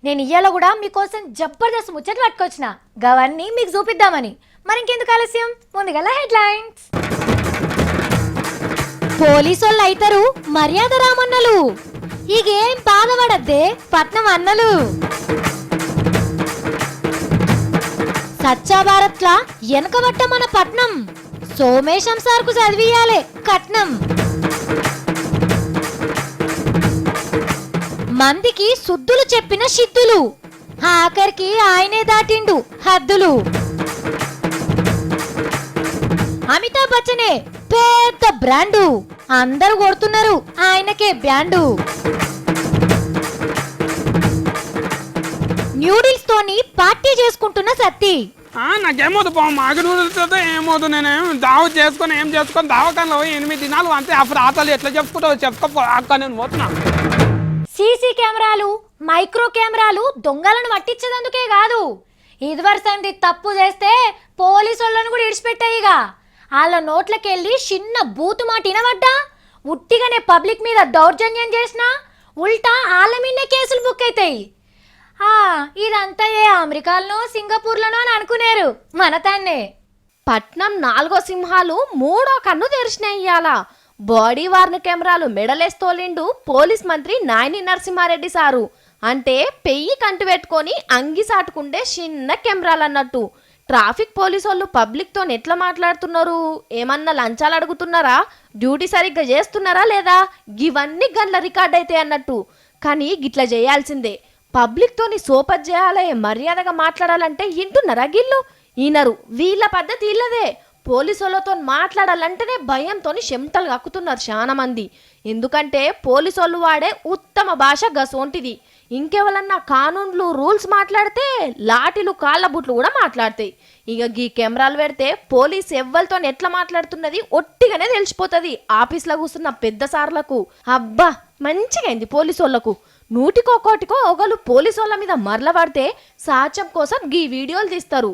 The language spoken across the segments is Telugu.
నేను ఇయ్యాల కూడా మీకోసం జబర్దస్త్ ముచ్చట్లు పట్టుకొచ్చిన గవన్నీ మీకు చూపిద్దామని. మరి ఇంకెందుకు ఆలస్యం, ముందుగల హెడ్లైన్స్. పోలీసోళ్ళు అయితారు మర్యాద రామన్నలు, ఈగేం బాధపడద్దే పట్నం అన్నలు. సచ్చా భారత్ లా వెనకబట్ట మన పట్నం, సోమేశం సార్కు చదివియాలే కట్నం. మందికి శుద్ధులు చెప్పిన సిద్ధులు, ఆఖరికి ఆయనే దాటిండు హద్దులు. అమితాబ్ బచ్చనే పెద్ద బ్రాండు, అందరూ కొడుతున్నారు ఆయనకే బ్యాండు. న్యూడిల్స్ తోని పార్టీ చేసుకుంటున్న సత్తి. నాకేమవుతుంది పాము ఆగితే ఏమవుతుంది, నేనేం దావ చేసుకొని ఏం చేసుకొని దావకాల్లో 8 దినాలు అంతే. అప్పుడు ఆతలు ఎట్లా చెప్పుకుంటావు చెప్పుకో అక్క, నేను పోతున్నా. సీసీ కెమెరాలు, మైక్రో కెమెరాలు దొంగలను పట్టించేందుకే కాదు, ఇదివరసంది తప్పు చేస్తే పోలీసు వాళ్ళను కూడా ఇడిచిపెట్టాయిగా. వాళ్ళ నోట్లకెళ్ళి చిన్న బూతు మాట వినవడ్డా, ఉట్టిగానే పబ్లిక్ మీద దౌర్జన్యం చేసినా ఉల్టా వాళ్ళ మీదనే కేసులు బుక్ అవుతాయి. ఇదంతా ఏ అమెరికాలోనో సింగపూర్లోనో అని అనుకునేరు, మన తాన్నే. పట్నం 4 సింహాలు 3వ కన్ను తెరిచినాయి ఇయ్యాల. బాడీ వార్న్ కెమెరాలు మెడలేస్తోలిండు పోలీస్ మంత్రి నాయని నరసింహారెడ్డి సారు. అంటే పెయ్యి కంటు పెట్టుకొని అంగి సాటుకుంటే చిన్న కెమెరాలు అన్నట్టు. ట్రాఫిక్ పోలీసు వాళ్ళు పబ్లిక్తో ఎట్లా మాట్లాడుతున్నారు, ఏమన్నా లంచాలు అడుగుతున్నారా, డ్యూటీ సరిగ్గా చేస్తున్నారా లేదా, ఇవన్నీ గంటల రికార్డ్ అయితే అన్నట్టు. కానీ గిట్లా చేయాల్సిందే, పబ్లిక్తోని సోపత్ చేయాలి, మర్యాదగా మాట్లాడాలంటే ఇంటున్నారా గిల్లు? ఈనరు. వీళ్ళ పద్ధతి ఇల్లదే. పోలీసు వాళ్ళతో మాట్లాడాలంటేనే భయంతో చెమటలు కక్కుతున్నారు చాలా మంది. ఎందుకంటే పోలీసు వాళ్ళు వాడే ఉత్తమ భాష గసోంటిది. ఇంకెవరన్నా కానూన్లు రూల్స్ మాట్లాడితే లాఠీలు కాళ్ళ బుట్లు కూడా మాట్లాడతాయి. ఇక గీ కెమెరాలు పెడితే పోలీస్ ఎవ్వరితో ఎట్లా మాట్లాడుతున్నది ఒట్టిగానే తెలిసిపోతుంది ఆఫీస్లో కూర్చున్న పెద్ద సార్లకు. అబ్బా మంచిగా అయింది పోలీసు వాళ్ళకు. 100కోటికో ఒకళ్ళు పోలీసు వాళ్ళ మీద మరల పడితే సాక్ష్యం కోసం గీ వీడియోలు తీస్తారు.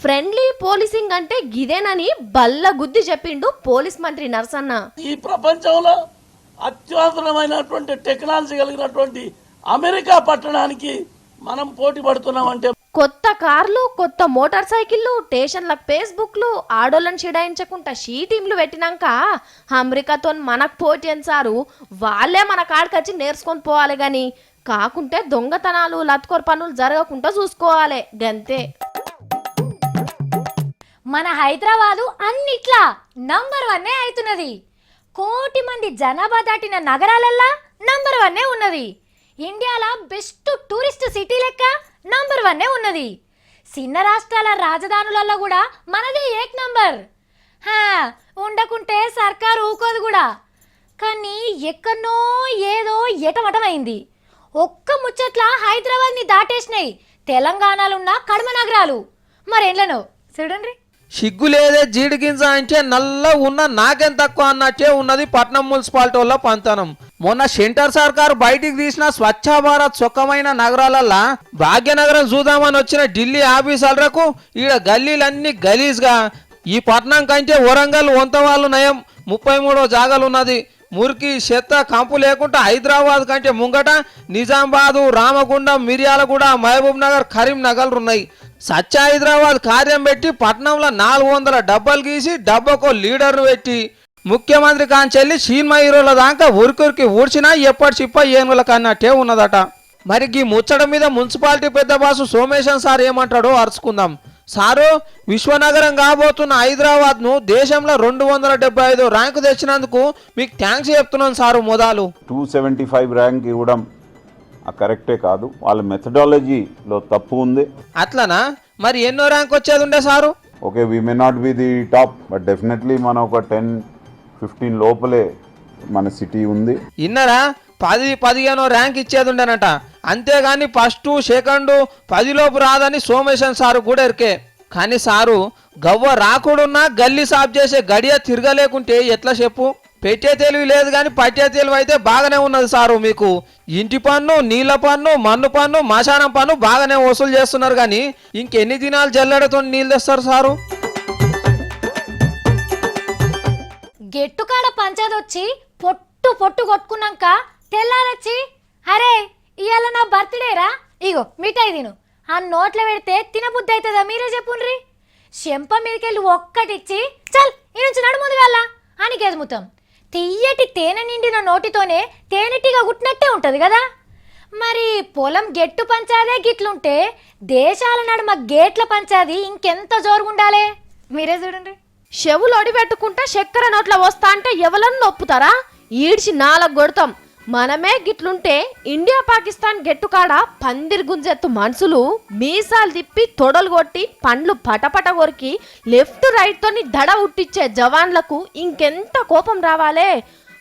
ఫ్రెండ్లీ పోలీసింగ్ అంటే గిదేనని బల్ల గుద్ది చెప్పిండు పోలీస్ మంత్రి నరసన్న. ఈ ప్రపంచంలో అత్యున్నతమైనటువంటి టెక్నాలజీ కలిగినటువంటి అమెరికా పట్టణానికి మనం పోటీ పడుతున్నామంటే, కొత్త కార్లు, కొత్త మోటార్ సైకిళ్ళు, స్టేషన్లకు ఫేస్బుక్లు, ఆడోళ్ళని చిడాయించకుండా షీ టీంలు పెట్టినాక అమెరికాతో మనకు పోటీ అనిసారు. వాళ్ళే మన కాడికొచ్చి నేర్చుకొని పోవాలి. గాని కాకుంటే దొంగతనాలు, లత్కోర్ పనులు జరగకుండా చూసుకోవాలి గంతే. మన హైదరాబాదు అన్నిట్లా నంబర్ 1 అవుతున్నది. కోటి మంది జనాభా దాటిన నగరాలల్లా నంబర్ 1 ఉన్నది. ఇండియాలో బెస్ట్ టూరిస్ట్ సిటీ లెక్క నంబర్ 1 ఉన్నది. చిన్న రాష్ట్రాల రాజధానులలో కూడా మనదే ఏక్ నంబర్. ఉండకుంటే సర్కారు ఊకోదు కూడా. కానీ ఎక్కడనో ఏదో ఎటమటమైంది. ఒక్క ముచ్చట్ల హైదరాబాద్ని దాటేసినాయి తెలంగాణలో ఉన్న కడమ నగరాలు. మరేండ్లను చూడండి. సిగ్గు లేదే జీడిగింజ అంటే నల్ల ఉన్న నాకేం తక్కువ అన్నట్టే ఉన్నది పట్నం మున్సిపాలిటీ వల్ల పంతనం. మొన్న సెంటర్ సర్కారు బయటికి తీసిన స్వచ్ఛ భారత్ సుఖమైన నగరాలల్లా భాగ్యనగరం చూద్దామని వచ్చిన ఢిల్లీ ఆఫీసర్లకు ఈడ గల్లీలన్నీ గలీజ్గా. ఈ పట్నం కంటే వరంగల్ వంతవాళ్ళు నయం 33 జాగాలు ఉన్నది. మురికి చెత్త కంపు లేకుండా హైదరాబాద్ కంటే ముంగట నిజామాబాదు, రామగుండం, మిర్యాలగూడ, మహబూబ్ నగర్, కరీంనగర్ ఉన్నాయి. సచ్చ హైదరాబాద్ కార్యం పెట్టి పట్నంలో 400 డబ్బాలు గీసి డబ్బాకో లీడర్ను పెట్టి ముఖ్యమంత్రి కాంచెల్లి సినిమా హీరోల దాకా ఉరికి ఊడ్చినా ఎప్పటి చిప్ప ఏనుగుల కన్నట్టే ఉన్నదట. మరి ఈ ముచ్చట మీద మున్సిపాలిటీ పెద్ద బాసు సోమేశం సార్ ఏమంటాడో అరుచుకుందాం. సారు, విశ్వనగరం కాబోతున్న హైదరాబాద్ను దేశంలో 275 ర్యాంకు తెచ్చినందుకు మీకు థ్యాంక్స్ చెప్తున్నాను సారు. మొదలు 275 ర్యాంక్ ఇవ్వడం కరెక్టే కాదు, వాళ్ళ మెథడాలజీలో తప్పు ఉంది. అట్లనా? మరి ఎన్నో ర్యాంక్ వచ్చేది ఉండే sir? Okay, we may not be the top, but definitely మన ఒక 10-15 లోపలే మన సిటీ ఉంది. ఇన్నరా 10-15 ర్యాంక్ ఇచ్చేది ఉండేనట. అంతేగాని ఫస్ట్, సెకండ్ 10 లోపు రాదని సోమేశన్ సారు కూడా ఎరికే. కానీ సారు, గవ్వ రాకుడున్నా గల్లీ సాఫ్ చేసే గడియ తిరగలేకుంటే ఎట్లా చెప్పు? పెట్టే తెలివి లేదు కానీ పట్టే తెలివి అయితే బాగానే ఉన్నది సారు. మీకు ఇంటి పన్ను, నీళ్ళ పన్ను, మన్ను పన్ను, మశానం పన్ను బాగానే వసూలు చేస్తున్నారు. కానీ ఇంకెన్ని దినాలు జల్లెడతో నీళ్ళు తెస్తారు సారు? గెట్టుకాడ పంచదొచ్చి పొట్టు కొట్టుకున్నాక తెల్లారొచ్చి అరే ఇవాళ నా బర్త్డేరా ఇగో మిఠాయి తిను ఆ నోట్లో పెడితే తినబుద్ధి అవుతుందా మీరే చెప్పుండ్రి. చెంప మీదకెళ్ళి ఒక్కటిచ్చి చల్ ఈ నుంచి నడుముందు వెళ్ళ అని గెదుముతాం. తియ్యటి తేనె నిండిన నోటితోనే తేనెటిగా గుట్టినట్టే ఉంటుంది కదా. మరి పొలం గెట్టు పంచాదే గిట్లుంటే దేశాల నడుమ గేట్ల పంచాది ఇంకెంత జోరుగుండాలే మీరే చూడండి. చెవులు ఒడిపెట్టుకుంటే చక్కెర నోట్ల వస్తా అంటే ఎవరన్నా నొప్పుతారా? ఈడ్చి 4 కొడతాం. మనమే గిట్లుంటే ఇండియా పాకిస్తాన్ గెట్టుకాడ పందిరి గుంజెత్తు మనుషులు మీసాలు తిప్పి తొడలు కొట్టి పండ్లు పటపట కొరికి లెఫ్ట్ రైట్ తోని దడ ఉట్టించే జవాన్లకు ఇంకెంత కోపం రావాలే.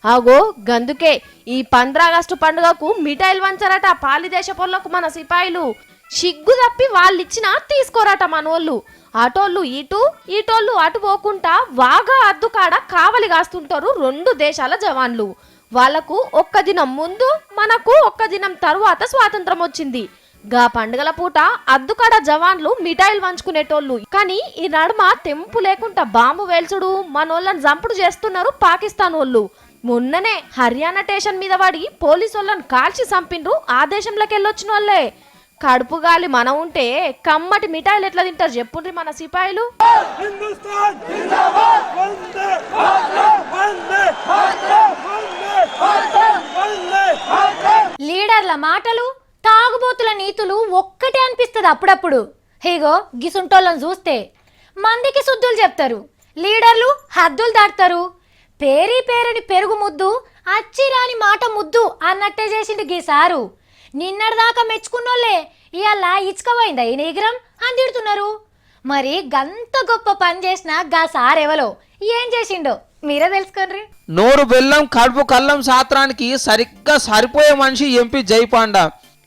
ఆగో గందుకే ఈ 15 ఆగస్టు పండుగకు మిఠాయిలు వంచరట పాలిదేశ పొల్లకు మన సిపాయిలు. సిగ్గు తప్పి వాళ్ళిచ్చినా తీసుకోరట మనోళ్ళు. అటోళ్ళు ఇటు ఇటోళ్ళు అటు పోకుండా వాగా అద్దుకాడ కావలి కాస్తుంటారు 2 దేశాల జవాన్లు. వాళ్లకు ఒక్క దినం ముందు మనకు ఒక్క దినం తరువాత స్వాతంత్రం వచ్చింది. గా పండుగల పూట అద్దుకాడ జవాన్లు మిఠాయిలు వంచుకునేటోళ్ళు. కానీ ఈ నడుమ తెంపు లేకుండా బాంబు వేల్చుడు మనోళ్ళని జంపుడు చేస్తున్నారు పాకిస్తాన్ వాళ్ళు. మొన్ననే హర్యానా స్టేషన్ మీద పడి పోలీసు వాళ్ళని కాల్చి చంపిండ్రు ఆ దేశంలోకి వెళ్ళొచ్చిన వాళ్ళే. కడుపు గాలి మనం ఉంటే కమ్మటి మిఠాయిలు ఎట్లా తింటారు చెప్పుండ్రి మన సిపాయిలు. లీడర్ల మాటలు తాగుబోతుల నీతులు ఒక్కటే అనిపిస్తుంది అప్పుడప్పుడు. హీగో గిసుంటోళ్ళని చూస్తే మందికి శుద్ధులు చెప్తారు, లీడర్లు హద్దులు దాటుతారు. పేరని పెరుగు ముద్దు అచ్చిరాని మాట ముద్దు అన్నట్టే చేసిండు గీసారు. నిన్నటిదాకా మెచ్చుకున్నోళ్ళే ఇవాళ ఇచ్చుకపోయిందా ఈ నిగ్రం అని తిడుతున్నారు. మరి గంత గొప్ప పని చేసిన గా సారెవలో ఏం చేసిండో మీరే తెలుసుకోండి. నోరు బెల్లం కడుపు కల్లం సాత్రానికి సరిగ్గా సరిపోయే మనిషి ఎంపీ జైపాండ.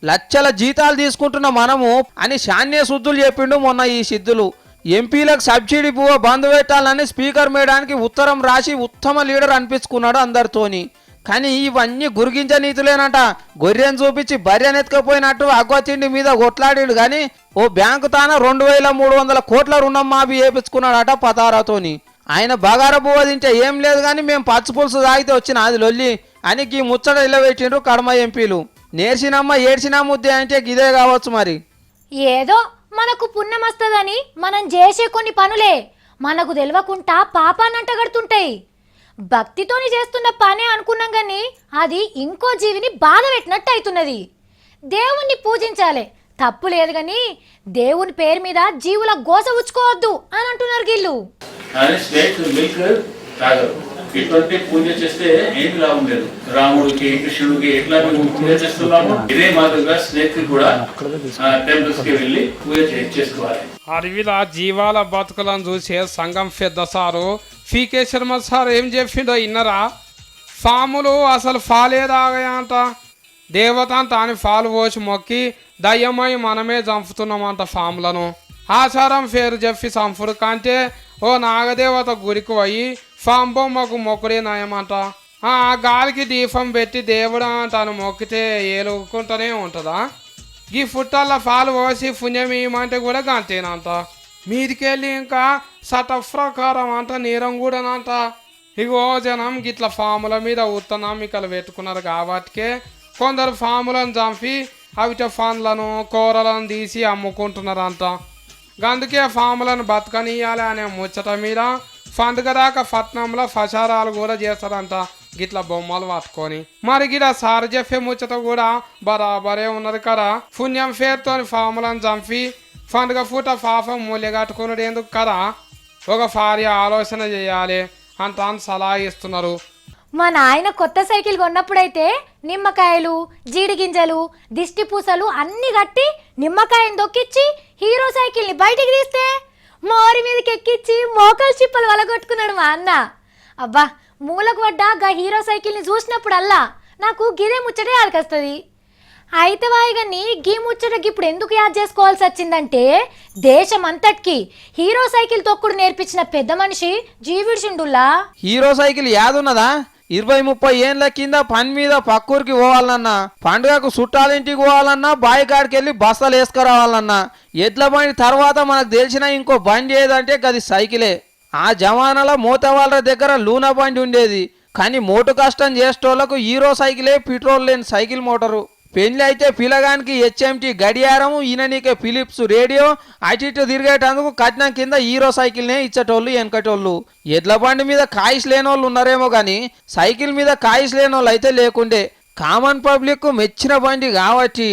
లక్షల జీతాలు తీసుకుంటున్న మనము అని శాన్య శుద్ధులు చెప్పిండు మొన్న ఈ సిద్ధులు. ఎంపీలకు సబ్సిడీ పువ్వు బంద్ పెట్టాలని స్పీకర్ మేడానికి ఉత్తరం రాసి ఉత్తమ లీడర్ అనిపించుకున్నాడు అందరితోని. కానీ ఇవన్నీ గురిగించ నీతులేనట. గొర్రెను చూపించి బర్రెనెత్తుకపోయినట్టు అగ్గొత్తిండి మీద కొట్లాడిండు. కానీ ఓ బ్యాంకు తాన 2300 కోట్ల రుణం మాఫీ చేపించుకున్నాడట పతారాతోని. ఆయన బగార పువ్వు తింటే ఏం లేదు కానీ మేము పచ్చి పులుసు తాగితే వచ్చిన అది లొల్లి అని ఈ ముచ్చట ఇల్లబెట్టిండ్రు కడమ ఎంపీలు. నేర్చినమ్మ ఏడ్చినా ముద్దే అంటే గిదే కావచ్చు. మరి ఏదో మనకు పుణ్యం వస్తుందని మనం చేసే కొన్ని పనులే మనకు తెలియకుండా పాపాన్ని అంటగడుతుంటాయి. భక్తితోని చేస్తున్న పనే అనుకున్నాం కానీ అది ఇంకో జీవిని బాధ పెట్టినట్టు అవుతున్నది. దేవుణ్ణి పూజించాలి తప్పు లేదు కానీ దేవుని పేరు మీద జీవుల గోస ఉచ్చుకోవద్దు అని అంటున్నారు గిల్లు. ఇటువంటి పూజ చేస్తే ఏమి లాభం లేదు. రాముడికి కృష్ణుడికి ఎట్లా పూజ చేస్తున్నాము ఇదే మాదిరిగా స్నేక్ కూడా టెంపుల్స్ కి వెళ్ళి పూజ చేసుకోవాలి. అడవిలా జీవాల బతుకులను చూసే సంఘం పెద్ద సారు పీకే శర్మ సార్ ఏం చెప్పిండో ఇన్నరా? ఫాములు అసలు ఫాలే తాగాయంట. దేవత తాని ఫాలు పోసి మొక్కి దయ్యమై మనమే చంపుతున్నామంట ఫాములను. ఆచారం పేరు చెప్పి చంపుడు కంటే ఓ నాగదేవత గుడికి పోయి ఫామ్ బొమ్మకు మొక్కుడే నయమంట. గాలికి దీపం పెట్టి దేవుడా తాను మొక్కితే ఏలుకుంటూనే ఉంటుందా? ఈ ఫుట్టల్లో పాలు పోసి పుణ్యం ఇవ్వమంటే కూడా గంతేనంట. మీదికెళ్ళి ఇంకా సటప్రకారం అంట నీరం కూడానంట. ఇగో జనం గిట్ల ఫాముల మీద ఉత్తనామికలు పెట్టుకున్నారు కాబట్టికే కొందరు ఫాములను చంపి అవిట పండ్లను కూరలను తీసి అమ్ముకుంటున్నారంట. అందుకే ఫాములను బతకనియాలి అనే ముచ్చట మీద పండుగ దాకా పట్నంలో ప్రచారాలు కూడా చేస్తారంట గిట్ల బొమ్మలు పట్టుకొని. మరి గిట్ల సారు చెప్పే ముచ్చట కూడా బరాబరే ఉన్నది కదా. పుణ్యం పేరుతోని ఫాములను చంపి పండుగ పూట పాపం మూల్య కట్టుకున్నాడు ఎందుకు కదా. ఒక భార్య ఆలోచన చేయాలి అంత సలహా ఇస్తున్నారు. మా నాయన కొత్త సైకిల్ కొన్నప్పుడైతే నిమ్మకాయలు జీడి గింజలు దిష్టి పూసలు అన్ని కట్టి నిమ్మకాయని దొక్కిచ్చి హీరో సైకిల్ని బయటికి తీస్తే మోరి మీదకి ఎక్కిచ్చి మోకాలు చిప్పలు వలగొట్టుకున్నాడు మా అన్న. అబ్బా మూలకు పడ్డా గా హీరో సైకిల్ని చూసినప్పుడల్లా నాకు గిదే ముచ్చటే ఆలకొస్తుంది. అయితే వాయిగాని గీ ముచ్చటకి ఇప్పుడు ఎందుకు యాద్ చేసుకోవాల్సి వచ్చిందంటే దేశం అంతటికి హీరో సైకిల్ తొక్కుడు నేర్పించిన పెద్ద మనిషి జీవిడ్చిండుల్లా. Hero cycle యాదున్నదా? 20-30 ఏండ్ల కింద పని మీద పక్కూరికి పోవాలన్నా, పండుగకు చుట్టాలింటికి పోవాలన్నా, బాయి కాడికి వెళ్ళి బస్తాలు వేసుకురావాలన్నా ఎడ్ల బండి తర్వాత మనకు తెలిసిన ఇంకో బండి ఏదంటే గది సైకిలే. ఆ జమానాలో మూత వాళ్ళ దగ్గర లూనా బండి ఉండేది. కానీ మోటు కష్టం చేసేటోళ్లకు హీరో సైకిలే పెట్రోల్ లేని సైకిల్ మోటారు. పెళ్లి అయితే పిల్లగానికి హెచ్ఎంటి గడియారము, ఈయననీకే ఫిలిప్స్ రేడియో, అటు ఇటు తిరిగేటందుకు కట్నం కింద హీరో సైకిల్నే ఇచ్చేటోళ్ళు వెనకటోళ్ళు. ఎడ్ల బండి మీద కాయిస్ లేనోళ్ళు ఉన్నారేమో కానీ సైకిల్ మీద కాయిస్ లేనోళ్ళు అయితే లేకుండే. కామన్ పబ్లిక్ మెచ్చిన బండి కాబట్టి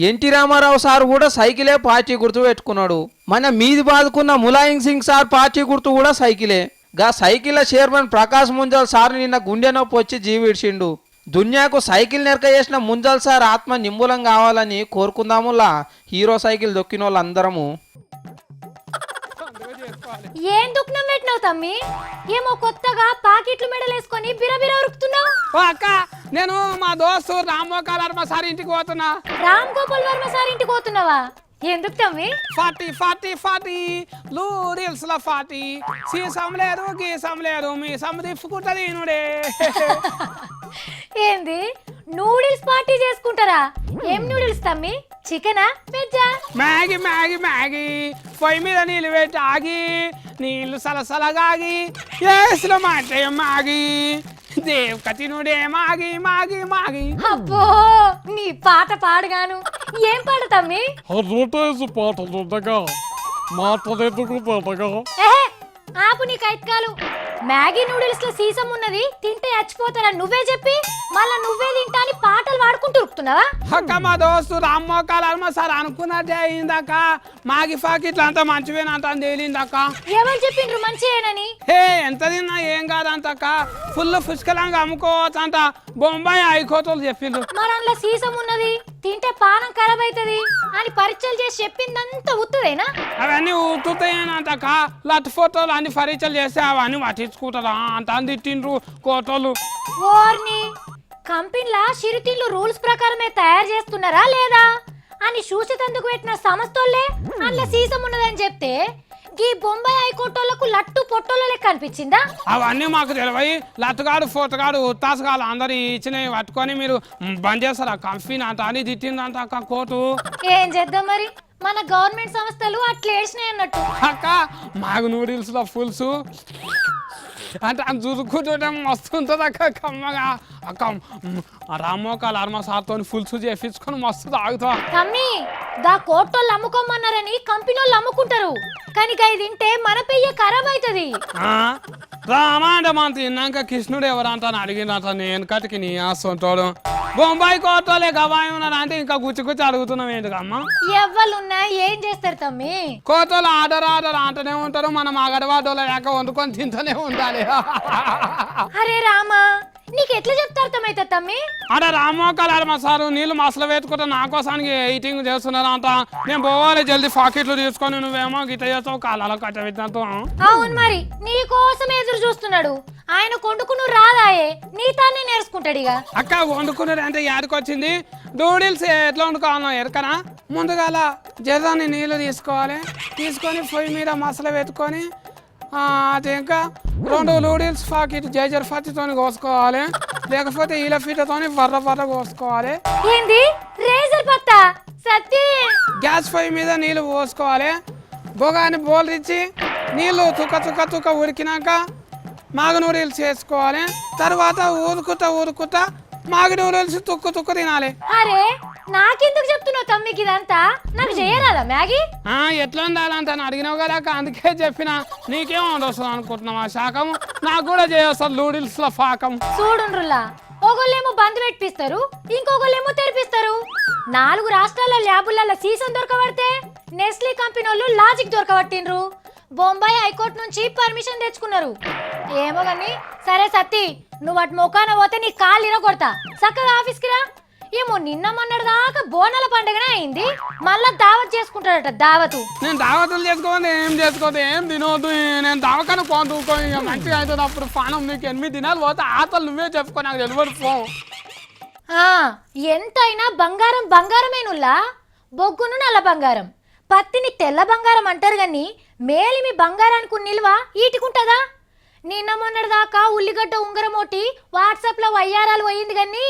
ఎన్టీ రామారావు సార్ కూడా సైకిలే పార్టీ గుర్తు పెట్టుకున్నాడు. మన మీది బాదుకున్న ములాయం సింగ్ సార్ పార్టీ గుర్తు కూడా సైకిలే. గా cycle chairman Prakash Munjal sir నిన్న గుండె నొప్పి వచ్చి జీవిడ్చిండు. దునియాకు సైకిల్ నెరక చేసిన ముంజల్ సార్ ఆత్మ నింబులం కావాలని కోరుకుందాములా హీరో సైకిల్ దొక్కిన వాళ్ళందరము. ఏం దుఃఖం పెట్టినావు తమ్మి? ఏమో కొత్తగా పాకెట్లు మెడలేసుకొని బిరబిర ఉరుకుతున్నావు. ఓ అక్క, నేను మా దోస్తు రామ్మోకాల వర్మ సార్ ఇంటికి పోతున్నా. రామ్ గోపాల్ వర్మ సార్ ఇంటికి పోతున్నావా? ఎందుకు తమ్మి? 40 లూడిల్స్ ల 40 సీసం లేదు గీసం లేదు మీ సమ్మదిప్పుకుంటది నుడే. ఏంది నూడిల్స్ పార్టీ చేసుకుంటారా? ఏం నూడిల్స్ తమ్మి? చికెనా వెజ్జా? మ్యాగీ మ్యాగీ మ్యాగీ పొయ్యి మీద నీళ్ళు పెట్టి ఆగి నీళ్ళు సలసలగాగి వేసిన మాట మ్యాగీ దేవకతి నుడే మాగి మాగి మాగి. అబ్బో నీ పాట పాడగాను. ఏం పాట తమ్మి? ఏహే, ఆపు నీ కైత్కాలు. మ్యాగీ నూడిల్స్ లో సీసం ఉన్నది తింటే చచ్చిపోతారా నువ్వే చెప్పి మళ్ళా నువ్వే తింటా అని పాటలు పాడుకుంటూ ఉరుకుతున్నావా? అక్క మా దోస్తు రామ్మోకాల వర్మ సార్ అనుకున్నట్టే అయిందక్క. మాగి పాకెట్లు అంత మంచివేనంత అని తేలిందక్క. ఎవరు చెప్పిండ్రు మంచియేనని? హే ఎంత తిన్నా ఏం కాదంతక్క, ఫుల్ పుష్కలంగా అమ్ముకోవచ్చు అంట బొంబాయి హైకోర్టులు చెప్పిండ్రు. మరి అందులో సీసం ఉన్నది తింటే పానం ఖరాబ్ అవుతుంది అని పరీక్షలు చేసి చెప్పిందంతా ఉత్తదేనా? అవన్నీ ఉత్తుతాయేనంతక్క. లట్ ఫోటోలు అన్ని పరీక్షలు చేస్తే అవన్నీ పట్టించుకుంటారా అంత అని తిట్టిండ్రు కోటోళ్ళు. ఓర్ని కంపెనీలా చిరుతిళ్ళు రూల్స్ ప్రకారమే తయారు చేస్తున్నారా లేదా అని చూసేటందుకు పెట్టిన సంస్థలే అందులో సీసం ఉన్నదని చెప్తే ఈ బొంబాయి హైకోర్టులకు లట్టు పొట్టోళ్ళ లెక్క అనిపించిందా? అవన్నీ మాకు తెలివై లట్టుగాడు ఫోటోగాడు ఉత్తాసగాడు అందరు ఇచ్చినవి పట్టుకొని మీరు బంద్ చేస్తారా కంపెనీ అంట అని తిట్టిందంట అక్క కోర్టు. ఏం చేద్దాం మరి, మన గవర్నమెంట్ సంస్థలు అట్లా ఏడ్చినాయి అన్నట్టు. అక్క మాకు నూడిల్స్ లో ఫుల్స్ అంటే అది చూసుకుంటుంటే మస్తు ఉంటుంది అక్క కమ్మగా. అక్క రామ్మోకాల వర్మ సార్తో ఫుల్స్ చేపించుకొని మస్తు తాగుతా. తమ్మి దా కోర్టోళ్ళు అమ్ముకోమన్నారని కంపెనీ వాళ్ళు అమ్ముకుంటారు కానీ ఇది తింటే మన పెయ్య ఖరాబ్ అవుతుంది. రామాంటే మనం తిన్నాక కృష్ణుడు ఎవరంట అని అడిగినట నేను కటికి నీ ఆస్తుంటాడు. బొంబాయి కోటోలే గవాయి ఉన్నారు అంటే ఇంకా గుచ్చి గుచ్చి అడుగుతున్నాం ఏంటికమ్మా? ఎవ్వరున్నా ఏం చేస్తారు తమ్మి? కోటోలు ఆర్డర్ అంటూనే ఉంటారు, మనం ఆగడవాడోళ్ళ లేక వండుకొని తింటూనే ఉండాలి. అరే రామా నీకు ఎట్లా చెప్తా అర్థమైతే తమ్మి? అరే రామ్మోకాల వర్మ సారు నీళ్ళు మసలు పెట్టుకుంటే నా కోసానికి ఎయిటింగ్ చేస్తున్నారు అంట. నేను పోవాలి జల్దీ పాకెట్లు తీసుకొని నువ్వేమో గిట్ట చేస్తావు కాలాలో కట్టబెట్టినట్టు. అవును మరి నీ కోసం ఎదురు చూస్తున్నాడు ఆయన. కొండుకును రాదాయే నీ తానే నేర్చుకుంటాడు ఇక. అక్క వండుకున్నారు అంటే యాడికొచ్చింది. నూడిల్స్ ఎట్లా వండుకోవాలో ఎరకనా? ముందుగాల జర్రాని నీళ్ళు తీసుకోవాలి, తీసుకొని పొయ్యి మీద మసలు పెట్టుకొని అది ఇంకా 2 నూడిల్స్ పాకెట్ జైజర్ ఫతితో కోసుకోవాలి, లేకపోతే ఈల ఫీటతో వర్ర కోసుకోవాలి. ఏంది రేజర్ పత్తా సత్తి? గ్యాస్ పొయ్యి మీద నీళ్ళు పోసుకోవాలి, బొగాని బోల్ ఇచ్చి నీళ్ళు తుక్క ఉడికినాక మాగ నూడిల్స్ వేసుకోవాలి. తర్వాత ఊరుకుతా మాగ నూడిల్స్ తుక్కు తినాలి. అరే నాకెందుకు చెప్తున్నావు తమ్మికి ఇదంతా? నాకు చేయరాదా మ్యాగీ? ఎట్లా ఉండాలంట అడిగినావు కదా అందుకే చెప్పిన. నీకేమో వస్తుంది అనుకుంటున్నావా శాఖం? నాకు కూడా చేయొస్తుంది నూడిల్స్ లో పాకం. చూడుండ్రులా ఒకళ్ళేమో బంద్ పెట్టిస్తారు ఇంకొకళ్ళేమో తెరిపిస్తారు. 4 రాష్ట్రాల ల్యాబులలో సీసం దొరకబడితే నెస్లీ కంపెనీ వాళ్ళు లాజిక్ దొరకబట్టిండ్రు. బొంబాయి హైకోర్టు నుంచి పర్మిషన్ తెచ్చుకున్నారు. ఏమో గాని సరే సత్తి నువ్వు అటు మొక్కాన పోతే నీ కాళ్ళు ఇరగొడతా. చక్కగా ఆఫీస్కి రా. ఏమో నిన్న మొన్నటి దాకా బోనాల పండుగనే అయింది, మళ్ళా దావత్ చేసుకుంటాడట. దావతు నేను దావతులు చేసుకోవద్దు ఏం తినవద్దు. నేను దావకాను పోతూ మంచిగా అవుతుంది. అప్పుడు పానం నీకు 8 దినాలు పోతే ఆతలు నువ్వే చెప్పుకో, నాకు తెలియదు పో. ఎంతైనా బంగారం బంగారమేనుల్లా. బొగ్గును నల్ల బంగారం, పత్తిని తెల్ల బంగారం అంటారు గాని మేలిమి బంగారానికి నిల్వ ఈటుకుంటదా? నిన్న మొన్నటి దాకా ఉల్లిగడ్డ ఉంగరం ఒకటి వాట్సాప్ లో వయ్యారాలు పోయింది కానీ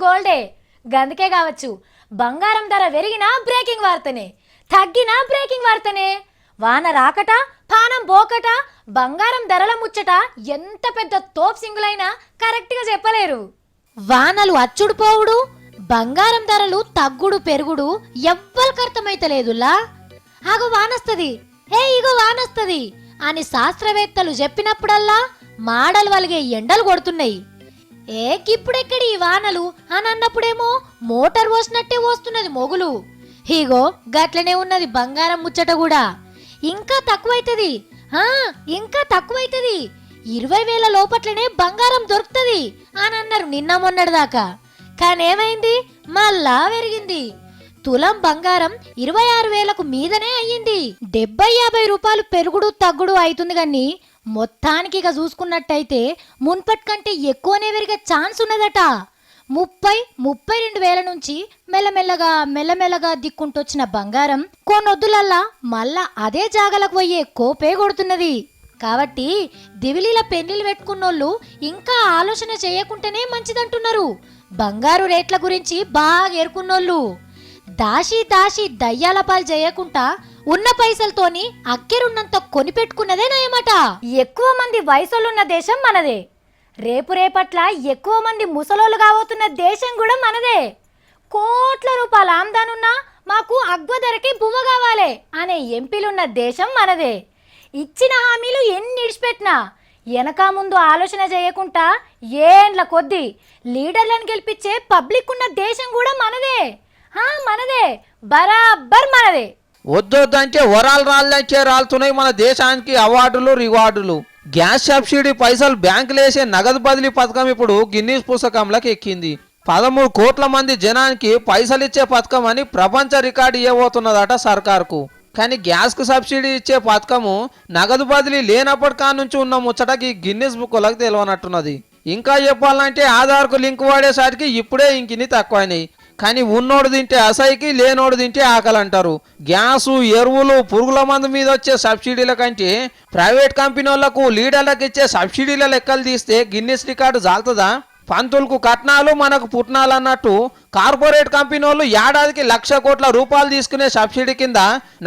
గోల్డే. గందుకే కావచ్చు బంగారం ధర పెరిగినా బ్రేకింగ్ వార్తనే, తగ్గినా బ్రేకింగ్ వార్తనే. వాన రాకట పానం బోకట బంగారం ధరల ముచ్చట ఎంత పెద్ద తోప్ సింగులైనా కరెక్ట్గా చెప్పలేరు. వానలు అచ్చుడు పోవుడు బంగారం ధరలు తగ్గుడు పెరుగుడు ఎవ్వరికి అర్థమైతలేదులా. ఆగో వానస్తది, ఇగో వానస్తది అని శాస్త్రవేత్తలు చెప్పినప్పుడల్లా మాడలు వలిగే ఎండలు కొడుతున్నాయి. గిప్పుడెక్కడి ఈ వానలు అని అన్నప్పుడేమో మోటార్ పోసినట్టే వస్తున్నది మొగులు. ఇగో గట్లనే ఉన్నది బంగారం ముచ్చట కూడా. ఇంకా తక్కువైతది, ఇంకా తక్కువైతది, 20,000 లోపట్లనే బంగారం దొరుకుతుంది అని అన్నారు నిన్న మొన్నటిదాకా. కానేమైంది, మళ్ళా పెరిగింది. తులం బంగారం 26,000కు మీదనే అయ్యింది. 70-50 రూపాయలు పెరుగుడు తగ్గుడు అవుతుంది కానీ మొత్తానికి ఇక చూసుకున్నట్టయితే మున్పటి కంటే ఎక్కువనే పెరిగే ఛాన్స్ ఉన్నదట. 30-32 నుంచి మెల్లమెల్లగా దిక్కుంటొచ్చిన బంగారం కొన్నొద్దులల్లా మళ్ళా అదే జాగలకు పోయే కోపే కొడుతున్నది. కాబట్టి దివిలీల పెళ్లిలు పెట్టుకున్నోళ్ళు ఇంకా ఆలోచన చేయకుంటేనే మంచిదంటున్నారు బంగారు రేట్ల గురించి బాగా ఎరుకున్నోళ్ళు. దాసి దయ్యాల పాలు చేయకుండా ఉన్న పైసలతోని అక్కెరున్నంత కొనిపెట్టుకున్నదే నయమట. ఎక్కువ మంది వయసులున్న దేశం మనదే. రేపట్ల ఎక్కువ మంది ముసలోళ్ళు కాబోతున్న దేశం కూడా మనదే. కోట్ల రూపాయల ఆమ్దానున్నా మాకు అగ్వ ధరకి బువ్వ కావాలి అనే ఎంపీలున్న దేశం మనదే. ఇచ్చిన హామీలు ఎన్ని ఇడిచిపెట్టినా వెనక ముందు ఆలోచన చేయకుండా ఏండ్ల కొద్దీ లీడర్లను గెలిపించే పబ్లిక్ ఉన్న దేశం కూడా మనదే. మనదే, బరాబర్ మనదే. వద్దొద్దంటే వరాలు రాళ్ళంటే రాలుతున్నాయి మన దేశానికి అవార్డులు రివార్డులు. గ్యాస్ సబ్సిడీ పైసలు బ్యాంకులు వేసే నగదు బదిలీ పథకం ఇప్పుడు గిన్నీస్ పుస్తకంలోకి ఎక్కింది. 13 కోట్ల మంది జనానికి పైసలు ఇచ్చే పథకం అని ప్రపంచ రికార్డు ఇవ్వబోతున్నదట సర్కార్కు. కానీ గ్యాస్కు సబ్సిడీ ఇచ్చే పథకము నగదు బదిలీ లేనప్పటి నుంచి ఉన్న ముచ్చటకి గిన్నీస్ బుక్లకు తెలియనట్టున్నది. ఇంకా చెప్పాలంటే ఆధార్కు లింక్ వాడేసరికి ఇప్పుడే ఇంకిని తక్కువైనాయి. కానీ ఉన్నోడు తింటే అసైకి లేనోడు తింటే ఆకలి అంటారు. గ్యాసు, ఎరువులు, పురుగుల మందు మీద వచ్చే సబ్సిడీల కంటే ప్రైవేట్ కంపెనీలకు లీడర్లకు ఇచ్చే సబ్సిడీల లెక్కలు తీస్తే గిన్నీస్ రికార్డు జాలుతుందా? పంతులకు కట్నాలు మనకు పుట్నాలు అన్నట్టు కార్పొరేట్ కంపెనీ వాళ్ళు ఏడాదికి 1,00,000 కోట్ల రూపాయలు తీసుకునే సబ్సిడీ కింద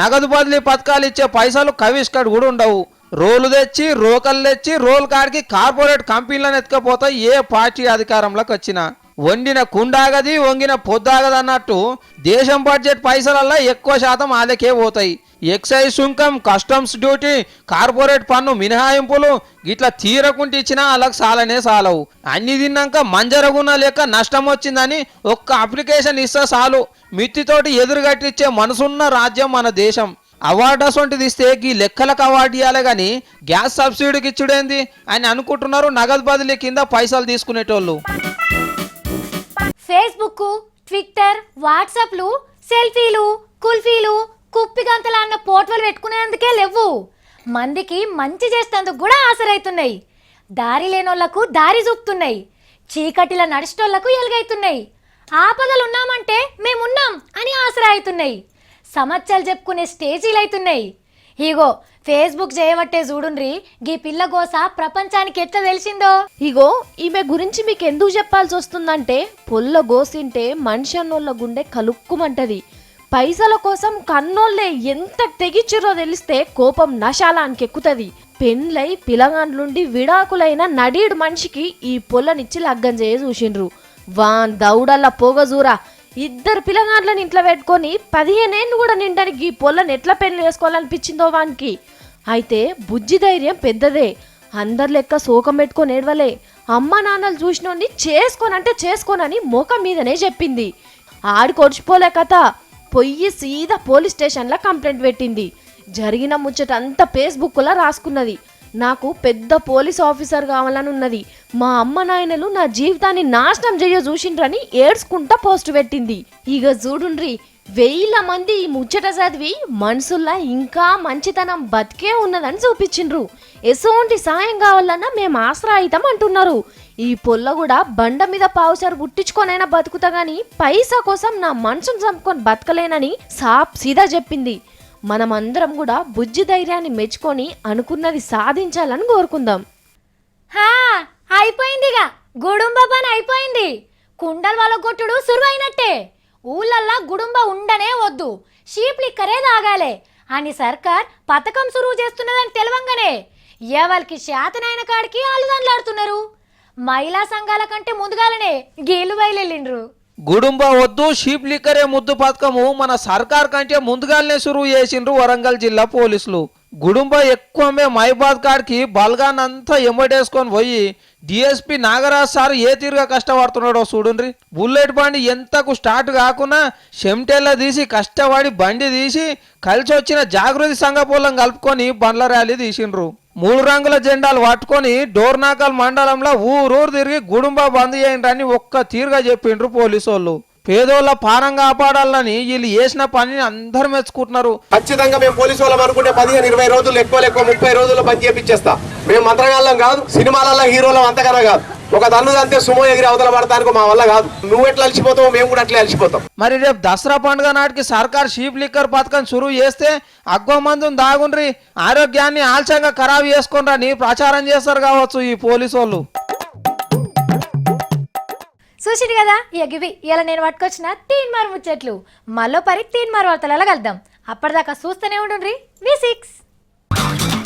నగదు బదిలీ పథకాలు ఇచ్చే పైసలు కవిష్కడు కూడా ఉండవు. రోలు తెచ్చి రోకలు తెచ్చి రోల్ కాడికి కార్పొరేట్ కంపెనీలను ఎత్తుకపోతాయి ఏ పార్టీ అధికారంలోకి వచ్చినా. వండిన కుండాగది వంగిన పొద్దాగది అన్నట్టు దేశం బడ్జెట్ పైసలల్లా ఎక్కువ శాతం ఆలకే పోతాయి. ఎక్సైజ్ సుంకం, కస్టమ్స్ డ్యూటీ, కార్పొరేట్ పన్ను మినహాయింపులు గిట్లా తీరకుంటే ఇచ్చినా అలాగ సాలనే సాలవు. అన్ని తిన్నాక మంజరగున్న లెక్క నష్టం వచ్చిందని ఒక్క అప్లికేషన్ ఇస్తే చాలు మిత్తితోటి ఎదురుగట్టిచ్చే మనసున్న రాజ్యం మన దేశం. అవార్డు అసొంటిది ఇస్తే ఈ లెక్కలకు అవార్డు ఇవ్వాలి కానీ గ్యాస్ సబ్సిడీకి ఇచ్చుడేంది అని అనుకుంటున్నారు నగదు బదిలీ కింద పైసలు తీసుకునేటోళ్ళు. ఫేస్బుక్, ట్విట్టర్, వాట్సాప్లు సెల్ఫీలు, కుల్ఫీలు, కుప్పిగంతల అన్న పోర్టల్ పెట్టుకునేందుకే లేవు. మందికి మంచి చేసేందుకు కూడా ఆసరైతున్నాయి. దారి లేనోళ్లకు దారి చూపుతున్నాయి. చీకటిల నడిచేటోళ్లకు ఎలుగైతున్నాయి. ఆపదలు ఉన్నామంటే మేమున్నాం అని ఆసరా అవుతున్నాయి. సమస్యలు చెప్పుకునే స్టేజీలు అవుతున్నాయి. ఇగో ఫేస్బుక్ చేయబట్టే చూడుండ్రి గీ పిల్ల గోస ప్రపంచానికి ఎట్లా తెలిసిందో. ఇగో ఈమె గురించి మీకు ఎందుకు చెప్పాల్సి వస్తుందంటే పొల్ల గోసింటే మనిషి అన్నోళ్ళ గుండె కలుక్కుమంటది. పైసల కోసం కన్నోళ్ళే ఎంత తెగిచ్చిరో తెలిస్తే కోపం నశాలానికి ఎక్కుతుంది. పెండ్లై పిలగాండ్లుండి విడాకులైన నడీడు మనిషికి ఈ పొల్లనిచ్చి లగ్గం చేయ చూసిండ్రు. వాన్ దౌడల్ల పోగజూరా 2 పిల్లగాండ్లను ఇంట్లో పెట్టుకొని 15 ఏళ్ళు కూడా నిండడానికి ఈ పొల్లని ఎట్లా పెళ్లి చేసుకోవాలనిపించిందో వానికి. అయితే బుజ్జి ధైర్యం పెద్దదే. అందరి లెక్క శోకం పెట్టుకొని ఏడవలే. అమ్మ నాన్నలు చూసినోడిని చేసుకోనంటే చేసుకోనని ముఖం మీదనే చెప్పింది. ఆడికొడిచిపోలే కథ పొయ్యి సీదా పోలీస్ స్టేషన్లో కంప్లైంట్ పెట్టింది. జరిగిన ముచ్చటంతా ఫేస్బుక్లో రాసుకున్నది. నాకు పెద్ద పోలీస్ ఆఫీసర్ కావాలని ఉన్నది. మా అమ్మ నాయనలు నా జీవితాన్ని నాశనం చేయ చూసిండ్రని ఏడ్చుకుంటా పోస్ట్ పెట్టింది. ఇక చూడుండ్రి 1000 మంది ఈ ముచ్చట చదివి మనసుల్లా ఇంకా మంచితనం బతికే ఉన్నదని చూపించిండ్రు. ఎసోంటి సాయం కావాలన్నా మేము ఆశ్రయితం అంటున్నారు. ఈ పొల్ల కూడా బండ మీద పావుసారు పుట్టించుకొనైనా బతుకుతా గాని పైసా కోసం నా మనసును చంపుకొని బతకలేనని సాప్ సీదా చెప్పింది. మనమందరం కూడా బుజ్జి ధైర్యాన్ని మెచ్చుకొని అనుకున్నది సాధించాలని కోరుకుందాం. అయిపోయిందిగా గుడుంబ పని అయిపోయింది. కుండలు వాళ్ళ కొట్టుడు సురువైనట్టే. ఊళ్ళల్లా గుడుంబ ఉండనే వద్దు, షీప్ లిక్కరే తాగాలే అని సర్కార్ పథకం సురువు చేస్తున్నదని తెలవంగానే ఎవరికి శాతనైన కాడికి ఆలుదండ్లాడుతున్నారు. మహిళా సంఘాల కంటే ముందుగాలనే గేలు బయలుండ్రు. గుడుంబ వద్దు షీప్ లిక్కరే ముద్దు పథకము మన సర్కార్ కంటే ముందుగానే సురువు చేసిండ్రు వరంగల్ జిల్లా పోలీసులు. గుడుంబ ఎక్కువ మైబాద్ కాడికి బల్గానంతా ఎమ్మటేసుకొని పోయి డిఎస్పి నాగరాజ్ సార్ ఏ తీరుగా కష్టపడుతున్నాడో చూడుండ్రి. బుల్లెట్ బండి ఎంతకు స్టార్ట్ కాకుండా చెమటెల్ల తీసి కష్టపడి బండి తీసి కలిసి వచ్చిన జాగృతి సంఘ పొలం కలుపుకొని బండ్ల ర్యాలీ తీసిండ్రు. 3 రంగుల జెండాలు పట్టుకొని డోర్నాకల్ మండలంలో ఊరూరు తిరిగి గుడుంబ బంద్ చేయండి ఒక్క తీరుగా చెప్పిండ్రు పోలీసు వాళ్ళు. పేదోళ్ళ పానం కాపాడాలని వీళ్ళు చేసిన పనిని అందరు మెచ్చుకుంటున్నారు. ఖచ్చితంగా మేము పోలీసు వాళ్ళం అనుకుంటే 15-20 రోజులు ఎక్కువ 30 రోజుల్లో బంద్ చేపిచ్చేస్తా. మేము మంత్రగాళ్ళం కాదు, సినిమాలలో హీరోలం అంతకన్నా కాదు. ఒక దన్ను అంతే సుమో ఎగిరి అవతల పడతానికి మా వల్ల కాదు. నువ్వు ఎట్లా అలసిపోతావు మేము కూడా అట్లా అలసిపోతాం. మరి రేపు దసరా పండుగ నాటికి సర్కార్ షీప్ లిక్కర్ పథకం సురువు చేస్తే అగ్గో మందుని దాగుండ్రి, ఆరోగ్యాన్ని ఆలస్యంగా ఖరాబు చేసుకుంటారని ప్రచారం చేస్తారు కావచ్చు ఈ పోలీసు వాళ్ళు. చూసిరు కదా ఇవి ఇలా నేను పట్టుకొచ్చిన తీన్మార్ ముచ్చట్లు. మళ్ళీ పరి తీన్మార్ వార్తలలో కలుద్దాం. అప్పటిదాకా చూస్తూనే ఉండుండ్రి V6.